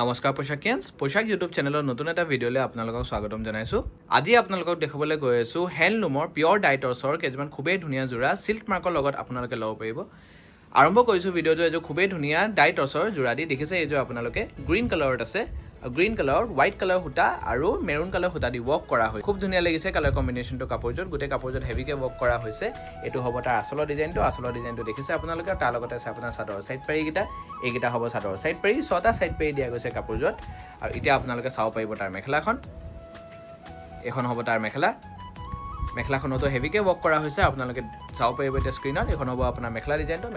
নমস্কাৰ পোশাক ইউটিউব চেনেলৰ নতুন এটা ভিডিঅ'লৈ আপোনালোকক স্বাগতম জনাইছো। আজি আপোনালোকক দেখাবলৈ গৈ আছো হ্যান্ডলুমৰ পিয়ৰ ডাইটৰ্ছৰ কেইটামান খুবেই ধুনীয়া জোৰা সিল্ক মাৰ্কৰ লগত আপোনালোকে ল'ব পাৰিব। আৰম্ভ কৰিছো ভিডিঅ'টো এজো খুবেই ধুনীয়া ডাইটৰ্ছৰ জোৰা দি দেখিছে এজো আপোনালোকে গ্ৰীণ কালাৰত আছে। গ্ৰীণ কালাৰ হোৱাইট কালাৰ হুটা আৰু মেৰুন কালাৰ হুটা দি ওয়াৰ্ক কৰা হয়। খুব ধুনীয়া লাগিছে কালাৰ কম্বিনেশনটো কাপোৰজোৰ গোটে কাপোৰজোৰ হেভিকে ওয়াৰ্ক কৰা হৈছে। এটো হ'ব তাৰ আসল ডিজাইনটো দেখিছে আপোনালোকে তাৰ লগতে আছে আপোনাৰ চাদৰ সাইড পাৰি এইগিটা হ'ব চাদৰ সাইড পাৰি ছটা সাইড পাৰি দিয়া গৈছে কাপোৰজোৰ। আৰু এতিয়া আপোনালোকে চাও পাৰিব তাৰ মেখেলাখন। এখন হ'ব তাৰ মেখেলাখনতো হেভিকে ওয়াৰ্ক কৰা হৈছে। আপোনালোকে চাও পাৰিব এটা স্ক্ৰিনত। এখন হ'ব আপোনাৰ মেখেলা ডিজাইনটো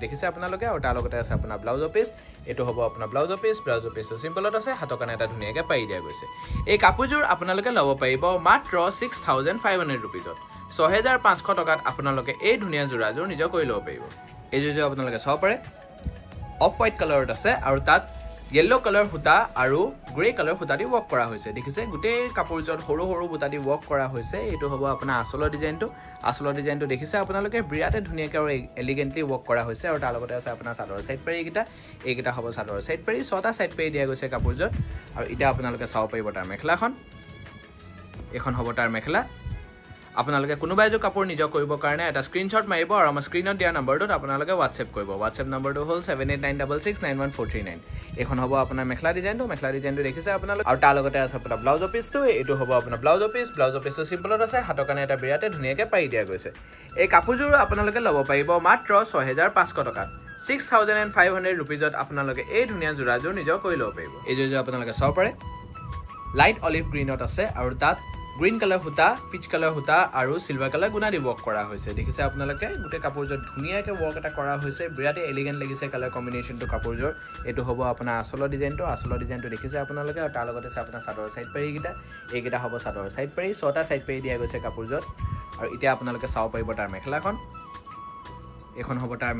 দেখিছে আপোনালোকে। আৰু তাৰ লগতে আছে আপোনাৰ ব্লাউজৰ পিস। এটো হ'ব আপোনাৰ ব্লাউজৰ পিসটো সিম্পলত আছে। হাতৰ কাৰণে এটা ধুনীয়াকে পাই দিয়া গৈছে। এই কাপোৰজোৰ আপোনালোকে ল'ব পাৰিব মাত্ৰ 6500 रुपीजত। 6500 টকাত আপোনালোকে এই ধুনীয়া জোৰাজোৰ নিজৰ কৰি ল'ব পাৰিব। এই জোৰ আপোনালোকে চাও পাৰে অফ হোৱাইট কালাৰত আছে আৰু তাত येलो কালাৰ হুটা আৰু গ্ৰে কালাৰ হুটা দি ওয়াৰ্ক কৰা হৈছে। দেখিছে গোটে কাপোৰজোৰ সৰু সৰু বুটা দি ওয়াৰ্ক কৰা হৈছে। এটো হ'ব আপোনাৰ আসল ডিজাইনটো দেখিছে আপোনালোকে বিৰাতে ধুনীয়াকৈ আৰু এলিগেন্টলি ওয়াৰ্ক কৰা হৈছে। আৰু তাৰ লগতে আছে আপোনাৰ চাদৰ সাইড পাৰি এইগিটা হ'ব চাদৰ সাইড পাৰি ছটা সাইড পাৰি দিয়া গৈছে কাপোৰজোৰ। আৰু এতিয়া আপোনালোকে চাও পাৰিব তাৰ মেখেলাখন। এখন হ'ব তাৰ মেখেলা। আপোনালোকে কোনোবা এজো কাপোৰ নিজৰ কৰিব কাৰণে এটা স্ক্ৰিনশ্বট মাৰিব আৰু আমাৰ স্ক্ৰিনত দিয়া নম্বৰটোত আপোনালোকে WhatsApp কৰিব। WhatsApp নম্বৰটো হ'ল 7896691439। এখন হ'ব আপোনাৰ মেখেলা ডিজাইনটো দেখিছে আপোনালোকে। আৰু তাৰ লগতে আছে আপোনাৰ ব্লাউজৰ পিসটো। এটো হ'ব আপোনাৰ ব্লাউজৰ পিসটো সিম্পলত আছে। হাতৰ কাৰণে এটা বিৰাতে ধুনীয়াকৈ পাৰি দিয়া গৈছে। এই কাপোৰজোৰ আপোনালোকে ল'ব পাৰিব মাত্ৰ 6500 টকাত। 6500 रुपीजত আপোনালোকে এই ধুনীয়া জোৰাজোৰ নিজৰ কৰি ল'ব পাৰিব। এই জোৰ আপোনালোকে চাও পাৰে লাইট অলিভ গ্ৰীণত আছে আৰু তাত গ্ৰীণ কালাৰ হুটা পিচ কালাৰ হুটা আৰু সিলভাৰ কালাৰ গুণা দি ওয়াৰ্ক কৰা হৈছে। দেখিছে আপোনালোকে গোটে কাপোৰজোৰ ধুনীয়াকৈ ওয়াৰ্ক এটা কৰা হৈছে। বিৰাতে এলিগেন্ট লাগিছে কালাৰ কম্বিনেশনটো কাপোৰজোৰ। এটো হ'ব আপোনাৰ আসল ডিজাইনটো দেখিছে আপোনালোকে। আৰু তাৰ লগতে আছে আপোনাৰ চাদৰ সাইড পাৰি এইগিটা হ'ব চাদৰ সাইড পাৰি ছটা সাইড পাৰি দিয়া গৈছে কাপোৰজোৰ। আৰু এতিয়া আপোনালোকে চাও পাৰিব তাৰ মেখেলাখন। এখন হ'ব তাৰ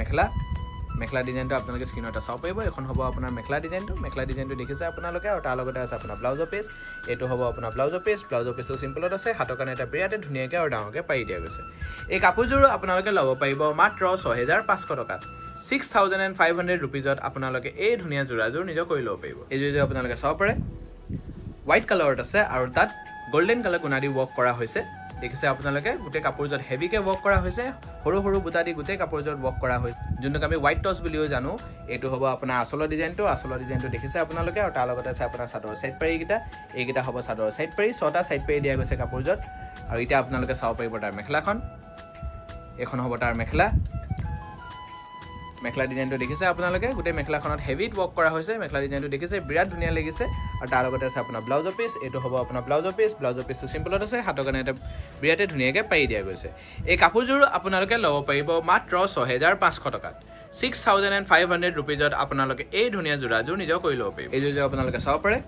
মেখেলা ডিজাইনটো আপোনালোকে স্ক্ৰিনত চাও পাৰিব। এখন হ'ব আপোনাৰ মেখেলা ডিজাইনটো দেখিছে আপোনালোকে। আৰু তাৰ লগতে আছে আপোনাৰ ব্লাউজৰ পিস। এটো হ'ব আপোনাৰ ব্লাউজৰ পিসটো সিম্পলত আছে। হাতৰ কাৰণে এটা বিৰাতে ধুনীয়াকৈ আৰু ডাঙৰকৈ পাৰি দিয়া গৈছে। এই কাপোৰজোৰ আপোনালোকে ল'ব পাৰিব মাত্ৰ 6500 টকাত। 6500 रुपीजত আপোনালোকে এই ধুনীয়া জোৰাজোৰ নিজৰ কৰি ল'ব পাৰিব। এই জোৰ আপোনালোকে চাও পাৰে হোৱাইট কালাৰত আছে আৰু তাত গোল্ডেন কালাৰ গুণা দি ওয়াৰ্ক কৰা হৈছে। দেখিছে আপোনালোকে গোটে কাপোৰজোৰ হেভিকে ওয়াৰ্ক কৰা হৈছে। সৰু সৰু বুটা দি গোটে কাপোৰজোৰ ওয়াৰ্ক কৰা হৈছে যোনটোক আমি হোৱাইট টচ বুলিও জানো। এটো হ'ব আপোনাৰ আসল ডিজাইনটো দেখিছে আপোনালোকে। আৰু তাৰ লগতে আছে আপোনাৰ চাদৰ সাইড পাৰি এইগিটা হ'ব চাদৰ সাইড পাৰি ছটা সাইড পাৰি দিয়া গৈছে কাপোৰজোৰ। আৰু এতিয়া আপোনালোকে চাও পাৰিব তাৰ মেখেলাখন। এখন হ'ব তাৰ মেখেলা ডিজাইনটো দেখিছে আপোনালোকে। গোটে মেখেলাখনত হেভিত ওয়াৰ্ক কৰা হৈছে। মেখেলা ডিজাইনটো দেখিছে বিৰাট ধুনীয়া লাগিছে। আৰু তাৰ লগতে আছে আপোনাৰ ব্লাউজৰ পিস। এটো হ'ব আপোনাৰ ব্লাউজৰ পিসটো সিম্পলত আছে। হাতৰ কাৰণে এটা বিৰাতে ধুনীয়াকৈ পাৰি দিয়া গৈছে। এই কাপোৰজোৰ আপোনালোকে ল'ব পাৰিব মাত্ৰ 6500 টকাত। 6500 रुपीजত আপোনালোকে এই ধুনীয়া জোৰাজোৰ নিজৰ কৰি ল'ব পাৰিব। এই জোৰ আপোনালোকে চাও পাৰে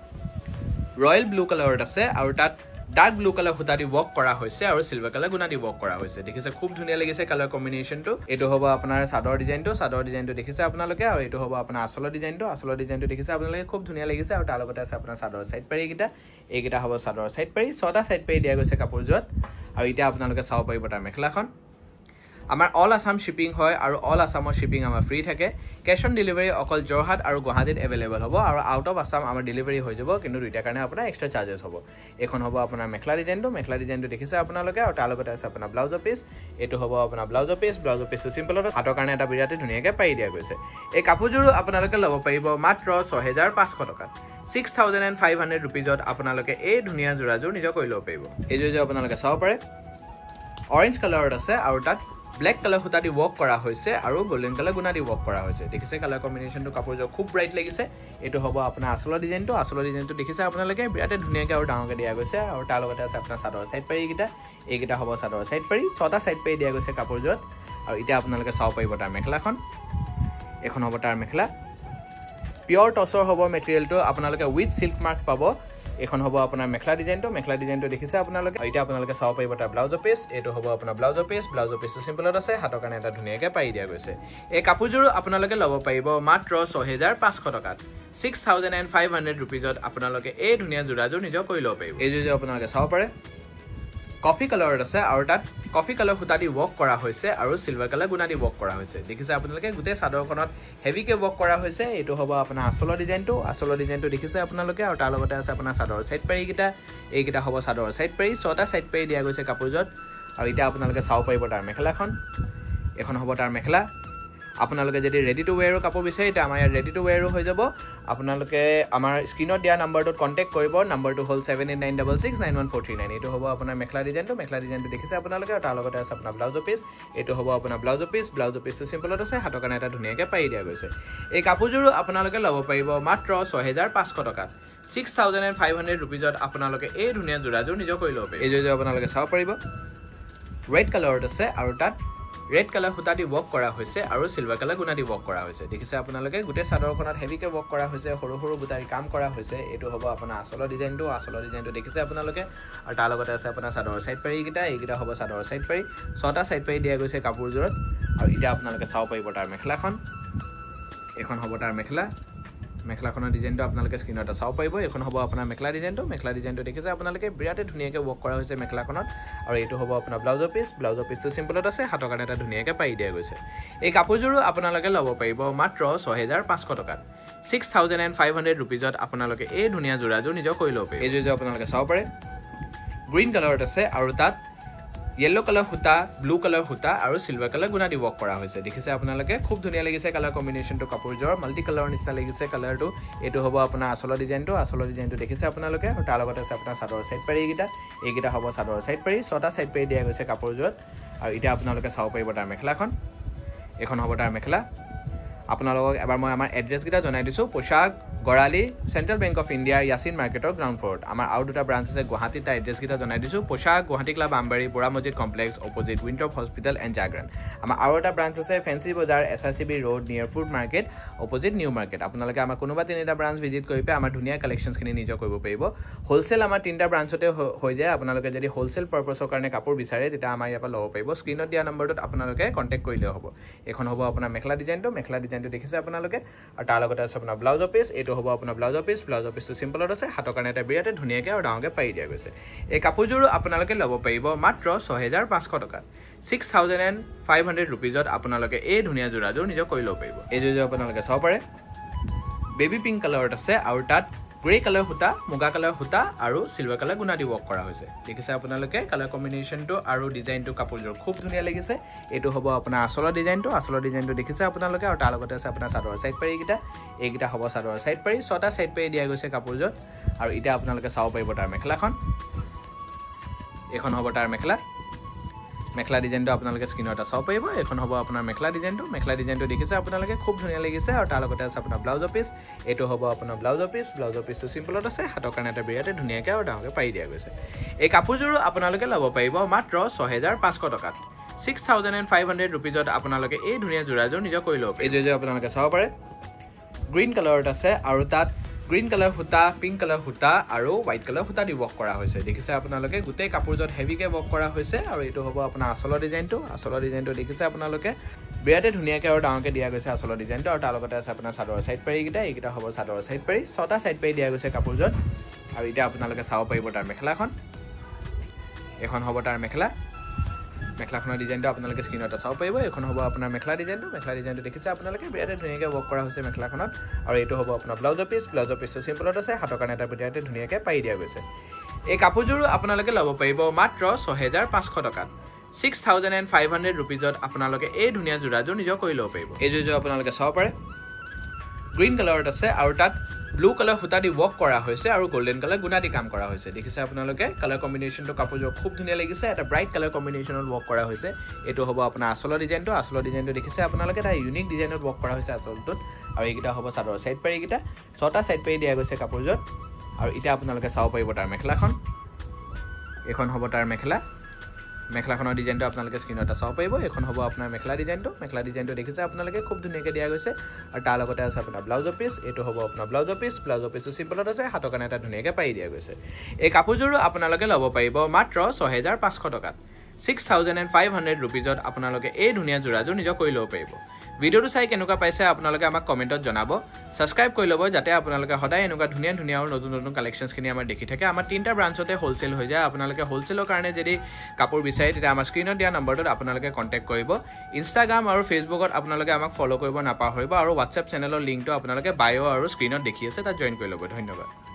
ৰয়েল ব্লু কালাৰত আছে আৰু তাত ডাৰ্ক ব্লু কালাৰ হুটা দি ওয়াৰ্ক কৰা হৈছে আৰু সিলভাৰ কালাৰ গুণা দি ওয়াৰ্ক কৰা হৈছে। দেখিছে খুব ধুনীয়া লাগিছে কালাৰ কম্বিনেশনটো। এটো হ'ব আপোনাৰ চাদৰ ডিজাইনটো দেখিছে আপোনালোকে। আৰু এটো হ'ব আপোনাৰ আসল ডিজাইনটো দেখিছে আপোনালোকে। খুব ধুনীয়া লাগিছে। আৰু তাৰ লগতে আছে আপোনাৰ চাদৰ সাইড পাৰি এইগিটা হ'ব চাদৰ সাইড পাৰি ছটা সাইড পাৰি দিয়া গৈছে কাপোৰজোৰত। আৰু এতিয়া আপোনালোকে চাও পাৰিব তাৰ মেখেলাখন। আমাৰ অল আসাম শিপিং হয় আৰু অল আসামৰ শিপিং আমাৰ ফ্ৰী থাকে। কেশ অন ডেলিভাৰী অকল যোৰহাট আৰু গুৱাহাটীত এভেইলেবল হ'ব। আৰু আউট অফ আসাম আমাৰ ডেলিভাৰী হৈ যাব, কিন্তু দুইটাৰ কাৰণে আপোনাৰ এক্সট্ৰা চাৰ্জেছ হ'ব। এখন হ'ব আপোনাৰ মেখেলা ডিজাইনটো দেখিছে আপোনালোকে। আৰু তাৰ লগতে আছে আপোনাৰ ব্লাউজৰ পিস। এটো হ'ব আপোনাৰ ব্লাউজৰ পিসটো সিম্পলত হাতৰ কাৰণে এটা বিৰাতে ধুনীয়াকৈ পাৰি দিয়া গৈছে। এই কাপোৰজোৰ আপোনালোকে ল'ব পাৰিব মাত্ৰ 6500 টকাত। 6500 रुपीजত আপোনালোকে এই ধুনীয়া জোৰাজোৰ নিজৰ কৰি ল'ব পাৰিব। এই জোৰ আপোনালোকে চাও পাৰে অৰেঞ্জ কালাৰত আছে আৰু তাত ব্লেক কালাৰ হুটা দি ওয়াৰ্ক কৰা হৈছে আৰু গোল্ডেন কালাৰ গুণা দি ওয়াৰ্ক কৰা হৈছে। দেখিছে কালাৰ কম্বিনেশনটো কাপোৰজোৰ খুব ব্ৰাইট লাগিছে। এটো হ'ব আপোনাৰ আসল ডিজাইনটো দেখিছে আপোনালোকে। বিৰাতে ধুনীয়াকৈ আৰু ডাঙৰকৈ দিয়া গৈছে। আৰু তাৰ লগতে আছে আপোনাৰ চাদৰ সাইড পাৰি এইগিটা হ'ব চাদৰ সাইড পাৰি ছটা সাইড পাৰি দিয়া গৈছে কাপোৰজোৰত। আৰু এতিয়া আপোনালোকে চাও পাৰিব তাৰ মেখেলাখন। এখন হ'ব তাৰ মেখেলা পিয়ৰ টচৰ হ'ব মেটেৰিয়েলটো। আপোনালোকে উইথ সিল্ক মাৰ্ক পাব। এখন হ'ব আপোনাৰ মেখেলা ডিজাইনটো দেখিছে আপোনালোকে। এতিয়া আপোনালোকে চাও পাৰিব তাৰ ব্লাউজৰ পিস। এটো হ'ব আপোনাৰ ব্লাউজৰ পিসটো সিম্পলত আছে। হাতৰ কাৰণে এটা ধুনীয়াকৈ পাৰি দিয়া গৈছে। এই কাপোৰজোৰ আপোনালোকে ল'ব পাৰিব মাত্ৰ 6500 টকাত। 6500 रुपीजত আপোনালোকে এই ধুনীয়া জোৰাজোৰ নিজৰ কৰি ল'ব পাৰিব। এই জোৰ আপোনালোকে চাও পাৰে কফি কালাৰত আছে আৰু তাত কফি কালাৰ সূতা দি ৱৰ্ক কৰা হৈছে আৰু সিলভাৰ কালাৰ গুণা দি ৱৰ্ক কৰা হৈছে দেখিছে আপোনালোকে গোটেই চাদৰখনত হেভিকে ৱৰ্ক কৰা হৈছে এইটো হ'ব আপোনাৰ আচলৰ ডিজাইনটো দেখিছে আপোনালোকে আৰু তাৰ লগতে আছে আপোনাৰ চাদৰ সাইড পাৰি এইকেইটা হ'ব চাদৰ সাইড পাৰি 6টা সাইড পাৰি দিয়া গৈছে কাপোৰজত আৰু এটা আপোনালোকে চাও পাৰিব তাৰ মেখেলাখন এখন হ'ব তাৰ মেখেলা আপোনালোকে যদি ৰেডি টু ওয়্যাৰৰ কাপোৰ বিচাৰে এটা আমাৰ ৰেডি টু ওয়্যাৰো হৈ যাব আপোনালোকে আমাৰ স্ক্ৰিনত দিয়া নাম্বাৰটোত কন্টাক্ট কৰিব নাম্বাৰটো হ'ল 7896691439 এইটো হ'ব আপোনাৰ মেখেলা ডিজাইনটো দেখিছে আপোনালোকে আৰু তাৰ লগতে আছে আপোনাৰ ব্লাউজ পিস এইটো হ'ব আপোনাৰ ব্লাউজ পিসটো সিম্পলত আছে হাতৰ কাৰণে এটা ধুনীয়াকৈ পাৰি দিয়া গৈছে এই কাপোৰযোৰ আপোনালোকে ল'ব পাৰিব মাত্ৰ 6500 টকাত 6500 rupeesত আপোনালোকে এই ধুনীয়া জোৰাযোৰ নিজৰ কৰি ল'ব পাৰিব এই জোৰা আপোনালোকে চাব পাৰিব ৰেড কালাৰত আছে আৰু তাত ৰেড কালাৰ সূতা দি ৱৰ্ক কৰা হৈছে আৰু সিলভাৰ কালাৰ গুণা দি ৱৰ্ক কৰা হৈছে দেখিছে আপোনালোকে গোটেই চাদৰখনত হেভিকে ৱৰ্ক কৰা হৈছে সৰু সৰু বুটাৰি কাম কৰা হৈছে এইটো হ'ব আপোনাৰ আচলৰ ডিজাইনটো দেখিছে আপোনালোকে আৰু তাৰ লগতে আছে আপোনাৰ চাদৰ সাইড পাৰি এইকেইটা হ'ব চাদৰ সাইড পাৰি 6টা সাইড পাৰি দিয়া গৈছে কাপোৰযোৰত আৰু এটা আপোনালোকে চাও পাৰিব তাৰ মেখেলাখন এখন হ'ব তাৰ মেখেলাখনৰ ডিজাইনটো আপোনালোকে স্ক্ৰিনত চাও পাৰিব এখন হ'ব আপোনাৰ মেখেলা ডিজাইনটো দেখিছে আপোনালোকে বিৰাটে ধুনীয়াকৈ ৱৰ্ক কৰা হৈছে মেখেলাখনত আৰু এইটো হ'ব আপোনাৰ ব্লাউজৰ পিসটো সিম্পলত আছে হাতৰ কাৰণে এটা ধুনীয়াকৈ পাৰি দিয়া গৈছে এই কাপোৰযোৰ আপোনালোকে ল'ব পাৰিব মাত্ৰ 6500 টকাত 6500 rupeesত আপোনালোকে এই ধুনীয়া জোৰাযোৰ নিজৰ কৰি ল'ব পাৰিব এই জোৰা আপোনালোকে চাব পাৰে গ্ৰীণ কালাৰত আছে আৰু তাত येलो कलर हुता ब्लू कलर हुता और silver colour Guna the work करा होइसे देखिसे आपनालोके खूब धुनिया लागिसे कलर कॉम्बिनेशन तो कापुरजोर मल्टी कलर निस्ता लागिसे कलर तो एतो होबो आपना आसलो डिजाइन तो देखिसे आपनालोके और तार लगते আছে आपना सादर साइड पारी एगिटा होबो सादर साइड पारी 6টা साइड पारी दिया গৈছে कापुरजोर और इटा आपनालोके চাও পাইব তাৰ মেখেলাখন এখন হ'ব তাৰ মেখেলা আপোনালোকক এবাৰ মই আমাৰ এড্ৰেছ গিটা জনাই দিছো পোশাক গড়ালি central bank of India Yasin মাৰ্কেটৰ গ্ৰাউন্ড ফ্লোৰত আমাৰ আৰু দুটা ব্ৰাঞ্চ আছে গুৱাহাটী তা এড্ৰেছ গিটা জনাই দিছো পোশাক গুৱাহাটী ক্লাব আমবাৰী বুঢ়া মছজিদ কমপ্লেক্স অপোজিট উইন্টপ হস্পিটেল এণ্ড জাগ্ৰান আমাৰ আৰু এটা ব্ৰাঞ্চ আছে ফেন্সি বজাৰ এসআৰসিবি ৰোড নিয়াৰ food market opposite new market আপোনালোকে আমাৰ কোনোবা তিনিটা ব্ৰাঞ্চ ভিজিট কৰি পে আমাৰ ধুনীয়া কালেকশনছ খিনি নিজৰ কৰিব পাৰিব হোলসেল আমাৰ তিনিটা ব্ৰাঞ্চতে হৈ যায় আপোনালোকে যদি হোলসেল পাৰপাসৰ কাৰণে কাপোৰ বিচাৰে তেতিয়া আমাৰ ইয়াৰ পৰা ল'ব পাৰিব স্ক্ৰিনত দিয়া নম্বৰটোত আপোনালোকে কন্টাক্ট কৰিলে হ'ব এখন হ'ব আপোনাৰ মেখেলা ডিজাইনটো দেখিছে আপোনালোকে আৰু তাৰ লগতে আছে আপোনাৰ ব্লাউজৰ পিস এটো হ'ব আপোনাৰ ব্লাউজৰ পিসটো সিম্পলত আছে হাতৰ কাৰণে এটা বিৰাটে ধুনীয়াকৈ আৰু ডাঙৰকৈ পাৰি দিয়া গৈছে এই কাপোৰযোৰ আপোনালোকে ল'ব পাৰিব মাত্ৰ 6500 টকাত 6500 rupeesত আপোনালোকে এই ধুনীয়া জোৰাযোৰ নিজৰ কৰি ল'ব পাৰিব এই জোৰা আপোনালোকে চাব পাৰে বেবি পিংক কালাৰত আছে আৰু তাত গ্ৰে কালাৰ হুতা মুগা কালাৰ হুতা আৰু সিলভাৰ কালাৰ গুণা দি ৱৰ্ক কৰা হৈছে দেখিছে আপোনালোকে কালাৰ কম্বিনেশনটো আৰু ডিজাইনটো কাপোৰযোৰ খুব ধুনীয়া লাগিছে এটো হ'ব আপোনাৰ আচলৰ ডিজাইনটো দেখিছে আপোনালোকে আৰু তাৰ লগতে আছে আপোনাৰ চাদৰ সাইড পাৰি এইকিটা হ'ব চাদৰ সাইড পাৰি 6টা সাইড পাৰি দিয়া গৈছে কাপোৰযোৰ আৰু এটা আপোনালোকে চাও পাৰিব তাৰ মেখেলাখন এখন হ'ব তাৰ মেখেলা ডিজাইনটো আপোনালোকে স্ক্ৰিনত চাও পাৰিব এখন হ'ব আপোনাৰ মেখেলা ডিজাইনটো দেখিছে আপোনালোকে খুব ধুনীয়া লাগিছে আৰু তাৰ লগতে আছে আপোনাৰ ব্লাউজৰ পিস এটো হ'ব আপোনাৰ ব্লাউজৰ পিসটো সিম্পলত আছে হাতৰ কাৰণে এটা বিৰাটে ধুনীয়াকৈ আৰু ডাঙৰকৈ পাৰি দিয়া গৈছে এই কাপোৰযোৰ আপোনালোকে ল'ব পাৰিব মাত্ৰ 6500 টকাত 6500 rupeesত আপোনালোকে এই ধুনীয়া জোৰাযোৰ নিজৰ কৰি ল'ব পাৰিব এই জোৰা আপোনালোকে চাব পাৰে গ্ৰীণ কালাৰত আছে আৰু তাত গ্ৰীণ কালাৰ হুতা পিংক কালাৰ হুতা আৰু হোৱাইট কালাৰ হুতা দি ৱৰ্ক কৰা হৈছে দেখিছে আপোনালোকে গোটেই কাপোৰজত হেভিকে ৱৰ্ক কৰা হৈছে আৰু এটো হ'ব আপোনাৰ আচলৰ ডিজাইনটো দেখিছে আপোনালোকে বিৰাটে ধুনীয়াকৈ আৰু ডাঙৰকৈ দিয়া গৈছে আচলৰ ডিজাইনটো আৰু তাৰ লগতে আছে আপোনাৰ চাদৰ সাইড পাৰি এইকিটা হ'ব চাদৰ সাইড পাৰি 6টা সাইড পাৰি দিয়া গৈছে কাপোৰজত আৰু এটা আপোনালোকে চাব পাৰিব তাৰ মেখেলাখন এখন হ'ব তাৰ মেখেলাখনৰ ডিজাইনটো আপোনালোকে স্ক্ৰিনত চাব পাৰিব এখন হ'ব আপোনাৰ মেখেলা ডিজাইনটো দেখিছে আপোনালোকে বিৰাটে ধুনীয়াকৈ ৱৰ্ক কৰা হৈছে মেখেলাখনত আৰু এইটো হ'ব আপোনাৰ ব্লাউজৰ পিসটো সিম্পলত আছে হাতৰ কাৰণে এটা বিৰাটে ধুনীয়াকৈ পাৰি দিয়া গৈছে এই কাপোৰযোৰ আপোনালোকে ল'ব পাৰিব মাত্ৰ 6500 টকাত 6500 rupeesত আপোনালোকে এই ধুনীয়া জোৰাযোৰ নিজৰ কৰি ল'ব পাৰিব এই জোৰা আপোনালোকে চাব পাৰে গ্ৰীণ কালাৰত আছে আৰু তাত ব্লু কালাৰ হুতা দি ৱৰ্ক কৰা হৈছে আৰু গোল্ডেন কালাৰ গুণা দি কাম কৰা হৈছে দেখিছে আপোনালোকে কালাৰ কম্বিনেশনটো কাপোৰযোৰ খুব ধুনীয়া লাগিছে এটা ব্ৰাইট কালাৰ কম্বিনেশনত ৱৰ্ক কৰা হৈছে এটো হ'ব আপোনাৰ আচলৰ ডিজাইনটো দেখিছে আপোনালোকে এটা ইউনিক ডিজাইনত ৱৰ্ক কৰা হৈছে আচলটোত আৰু এইকিটা হ'ব চাদৰ সাইড পাৰি 6টা সাইড পাৰি দিয়া গৈছে কাপোৰযোৰ আৰু এটা আপোনালোকে চাও পাৰিব তাৰ মেখেলাখন এখন হ'ব তাৰ মেখেলাখনৰ ডিজাইনটো আপোনালোকে স্ক্ৰিনত চাব পাৰিব এখন হ'ব আপোনাৰ মেখেলা ডিজাইনটো দেখিছে আপোনালোকে খুব ধুনীয়াকৈ দিয়া গৈছে আৰু তাৰ লগতে আছে আপোনাৰ ব্লাউজৰ পিস এটো হ'ব আপোনাৰ ব্লাউজৰ পিসটো সিম্পলত আছে হাতৰ কাৰণে এটা ধুনীয়াকৈ পাৰি দিয়া গৈছে এই কাপোৰযোৰ আপোনালোকে ল'ব পাৰিব মাত্ৰ 6500 টকাত 6500 rupeesত আপোনালোকে এই ধুনীয়া জোৰাযোৰ নিজৰ কৰি ল'ব পাৰিব ভিডিওটো চাই কেনেকুৱা পাইছে আপোনালোকে আমাক কমেণ্টত জনাব সাবস্ক্ৰাইব কৰি ল'ব যাতে আপোনালোকে সদায় এনেকুৱা ধুনীয়া ধুনীয়া আৰু নতুন নতুন কালেকশ্যনছখিনি আমাৰ দেখি থাকে আমাৰ তিনিটা ব্ৰাঞ্চতে হোলচেল হৈ যায় আপোনালোকে হোলচেলৰ কাৰণে যদি কাপোৰ বিচাৰে তেতিয়া আমাৰ স্ক্ৰীনত দিয়া নম্বৰটোত আপোনালোকে কণ্টেক্ট কৰিব ইনষ্টাগ্ৰাম আৰু ফেচবুকত আপোনালোকে আমাক ফ'ল' কৰিব নাপাহৰিব আৰু হোৱাটছএপ চেনেলৰ লিংকটো আপোনালোকে বায়' আৰু স্ক্ৰীনত দেখি আছে তাত জইন কৰি ল'ব ধন্যবাদ